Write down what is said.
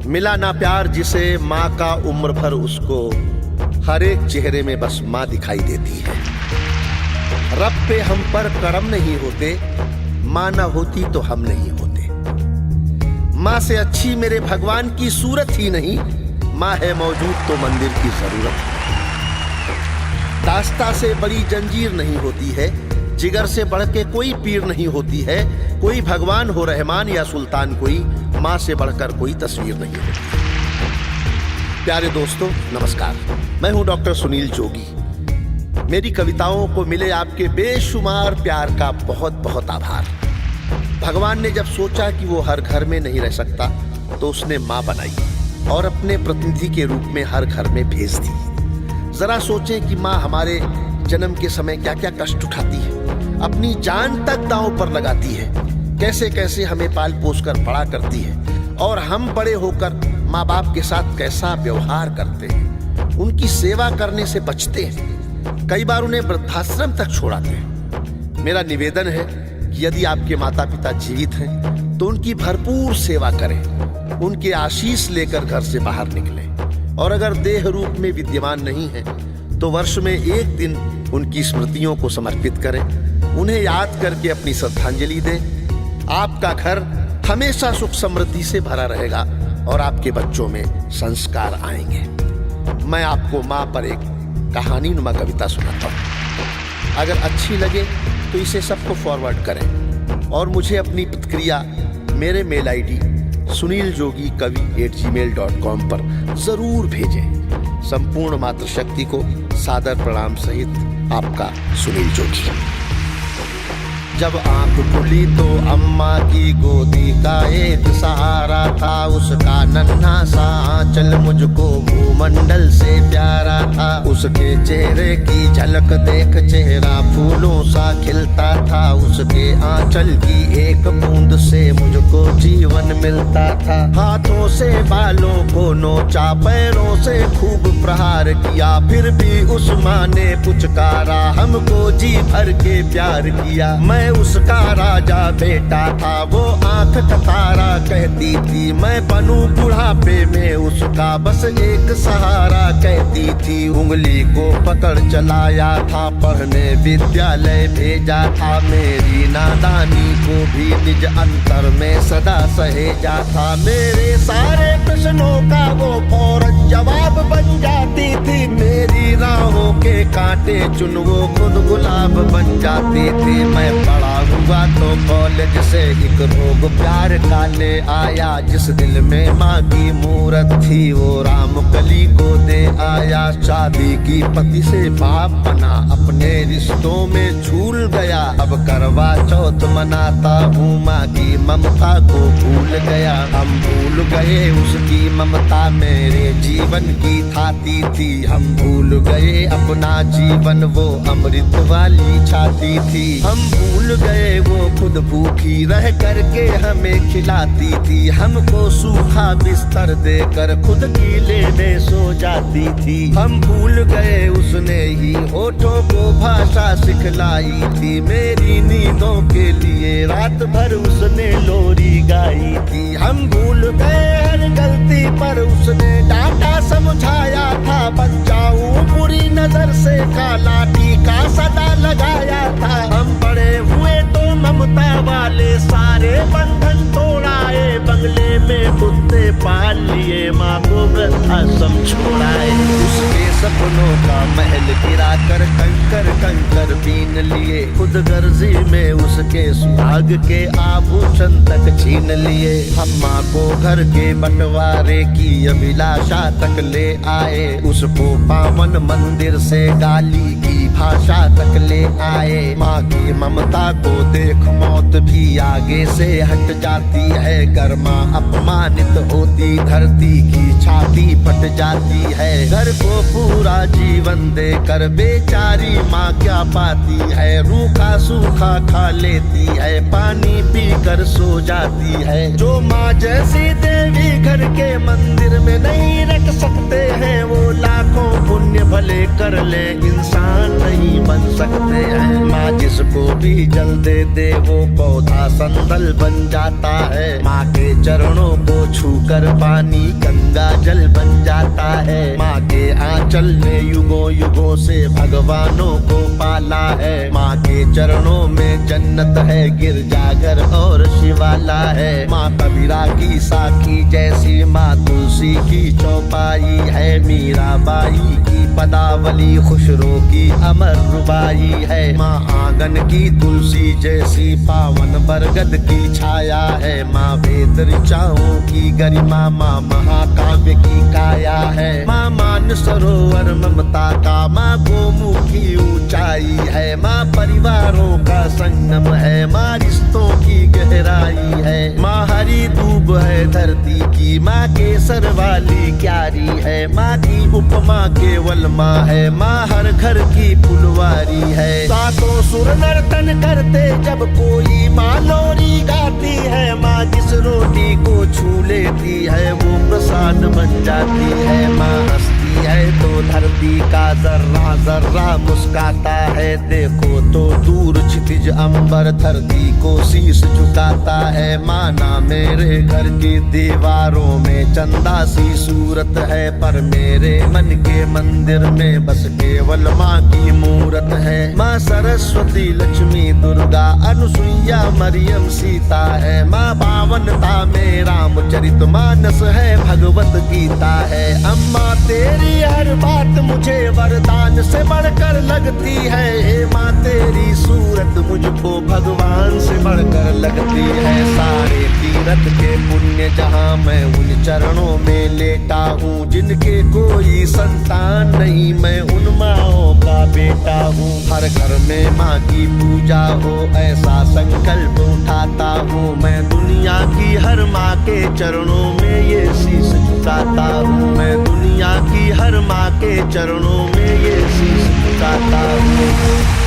मिला ना प्यार जिसे माँ का उम्र भर उसको हर एक चेहरे में बस माँ दिखाई देती है। रब पे हम पर करम नहीं होते, माँ ना होती तो हम नहीं होते। माँ से अच्छी मेरे भगवान की सूरत ही नहीं, माँ है मौजूद तो मंदिर की जरूरत है। दास्ता से बड़ी जंजीर नहीं होती है, जिगर से बढ़ के कोई पीर नहीं होती है। कोई भगवान हो रहमान या सुल्तान, कोई माँ से बढ़कर कोई तस्वीर नहीं होती। प्यारे दोस्तों नमस्कार, मैं हूं डॉक्टर सुनील जोगी। मेरी कविताओं को मिले आपके बेशुमार प्यार का बहुत बहुत आभार। भगवान ने जब सोचा कि वो हर घर में नहीं रह सकता तो उसने माँ बनाई और अपने प्रतिनिधि के रूप में हर घर में भेज दी। जरा सोचें कि माँ हमारे जन्म के समय क्या क्या कष्ट उठाती है, अपनी जान तक दांव पर लगाती है, कैसे कैसे हमें पाल पोस कर बड़ा करती है और हम बड़े होकर माँ बाप के साथ कैसा व्यवहार करते हैं, उनकी सेवा करने से बचते हैं, कई बार उन्हें वृद्धाश्रम तक छोड़ाते हैं। मेरा निवेदन है कि यदि आपके माता पिता जीवित हैं तो उनकी भरपूर सेवा करें, उनके आशीष लेकर घर से बाहर निकलें और अगर देह रूप में विद्यमान नहीं है तो वर्ष में एक दिन उनकी स्मृतियों को समर्पित करें, उन्हें याद करके अपनी श्रद्धांजलि दें। आपका घर हमेशा सुख समृद्धि से भरा रहेगा और आपके बच्चों में संस्कार आएंगे। मैं आपको माँ पर एक कहानी नुमा कविता सुनाता हूँ। अगर अच्छी लगे तो इसे सबको फॉरवर्ड करें और मुझे अपनी प्रतिक्रिया मेरे मेल ID suniljogi@gmail.com पर जरूर भेजें। संपूर्ण मातृशक्ति को सादर प्रणाम सहित आपका सुनील जोगी। जब आंख खुली तो अम्मा की गोदी का एक सहारा था, उसका नन्हा सा आंचल मुझको भूमंडल से प्यारा था। उसके चेहरे की झलक देख चेहरा फूलों सा खिलता था, उसके आंचल की एक बूंद से मुझको जीवन मिलता था। हाथों से बालों को नोचा, पैरों से खूब प्रहार किया, फिर भी उस माँ ने पुचकारा, हमको जी भर के प्यार किया। मैं उसका राजा बेटा था, वो आंख टकारा कहती थी, मैं बनूं बुढ़ापे में उसका बस एक सहारा कहती थी। उंगली को पकड़ चलाया था, पढ़ने विद्यालय भेजा था, मेरी नादानी को भी निज अंतर में सदा सहेजा था। मेरे सारे प्रश्नों का वो फौरन जवाब बन जाती थी, मेरी राहों के कांटे चुन वो खुद गुलाब बन जाती थी। मैं बड़ा हुआ तो कॉलेज से एक रोग प्यार का ले आया, जिस दिल में माँ की मूरत थी वो राम कली को दे आया। शादी की पति से बाप बना, अपने रिश्तों में झूल गया, अब करवा चौथ मनाता हूँ, माँ की ममता को भूल गया। हम भूल गए उसकी ममता मेरे जीवन की थाती थी, हम भूल गए अपना जीवन वो अमृत वाली छाती थी। हम भूल गए वो खुद भूखी रह करके हमें खिलाती थी, हमको सूखा बिस्तर देकर खुद गीले में सो जाती थी। हम भूल गए उसने ही होठों को भाषा सिखलाई थी, मेरी नींदों के लिए रात भर उसने लोरी गाई थी। हम भूल गए हर गलती पर उसने डांटा समझाया था, बचाऊं बुरी नजर से काला टीका सदा लगाया था। हम बड़े हुए तो ममता वाले सारे बंधन तोड़ाए, बंगले में कुत्ते पाल लिए, माँ को वृद्धाश्रम छोड़ाए। उसके सपनों का महल गिरा कर कंकर कंकर बीन लिए, खुद गर्जी में उसके सुहाग के आभूषण तक छीन लिए। हम माँ को घर के बंटवारे की अभिलाषा तक ले आए, उसको पावन मंदिर से गाली की भाषा तक ले आए। माँ की ममता को देख मौत भी आगे से हट जाती है, गर्मा अपमानित होती धरती की छाती फट जाती है। घर को पूरा जीवन देकर बेचारी माँ क्या पाती है, रूखा सूखा खा लेती है, पानी पी कर सो जाती है। जो माँ जैसी देवी घर के मंदिर में नहीं रख सकते हैं, वो लाखों पुण्य भले कर ले इंसान नहीं बन सकते हैं। माँ जिसको भी जल दे दे वो पौधा संदल बन जाता है। माँ के चरणों को छूकर पानी गंगा जल बन जाता है। माँ के आंचल ने युगों युगों से भगवानों को पाला है। माँ के चरणों में जन्नत है, गिरजाघर और शिवाला है। माँ कबीरा की साखी जैसी, माँ तुलसी की चौपाई है। मीराबाई की पदावली खुशरो की अमर रुबाई है। माँ आंगन की तुलसी जैसी, पावन बरगद की छाया है। माँ वेद ऋचाओं की गरिमा, माँ महाकाव्य की काया है। माँ मान सरोवर ममता का, माँ गोमुखी ऊंचाई है। माँ परिवारों का संगम है, माँ रिश्तों की गहराई है। माँ हरी दूब है धरती की, माँ केसर वाली क्यारी है। माँ की उपमा केवल माँ है, माँ हर घर की फुलवारी है। सातों सुर नर्तन करते जब कोई माँ लोरी गाती है। माँ जिस रोटी को छू लेती है वो प्रसाद बन जाती है। माँ हंसती है तो धरती का जर्रा जर्रा मुस्काता है। देखो तो दूर क्षितिज अंबर धरती को शीश झुकाता है। माना मेरे घर की दीवारों में चंदा सी सूरत है, पर मेरे मन के मंदिर में बस केवल माँ की मूरत है। माँ सरस्वती लक्ष्मी दुर्गा अनुसुईया मरियम सीता है। माँ पावनता में रामचरित मानस है, भगवत गीता है। अम्मा तेरी हर बात मुझे वरदान से बढ़कर लगती है। हे माँ तेरी सूरत मुझको भगवान से बढ़कर लगती है। सारे तीरथ के पुण्य जहाँ मैं उन चरणों में लेटा हूँ। जिनके कोई संतान नहीं मैं उन माँओं का बेटा हूँ। हर घर में माँ की पूजा हो ऐसा संकल्प उठाता हूँ। मैं दुनिया की हर माँ के चरणों में ये शीश झुकाता हूँ। मैं दुनिया की हर माँ के चरणों में ये शीश झुकाता हूँ।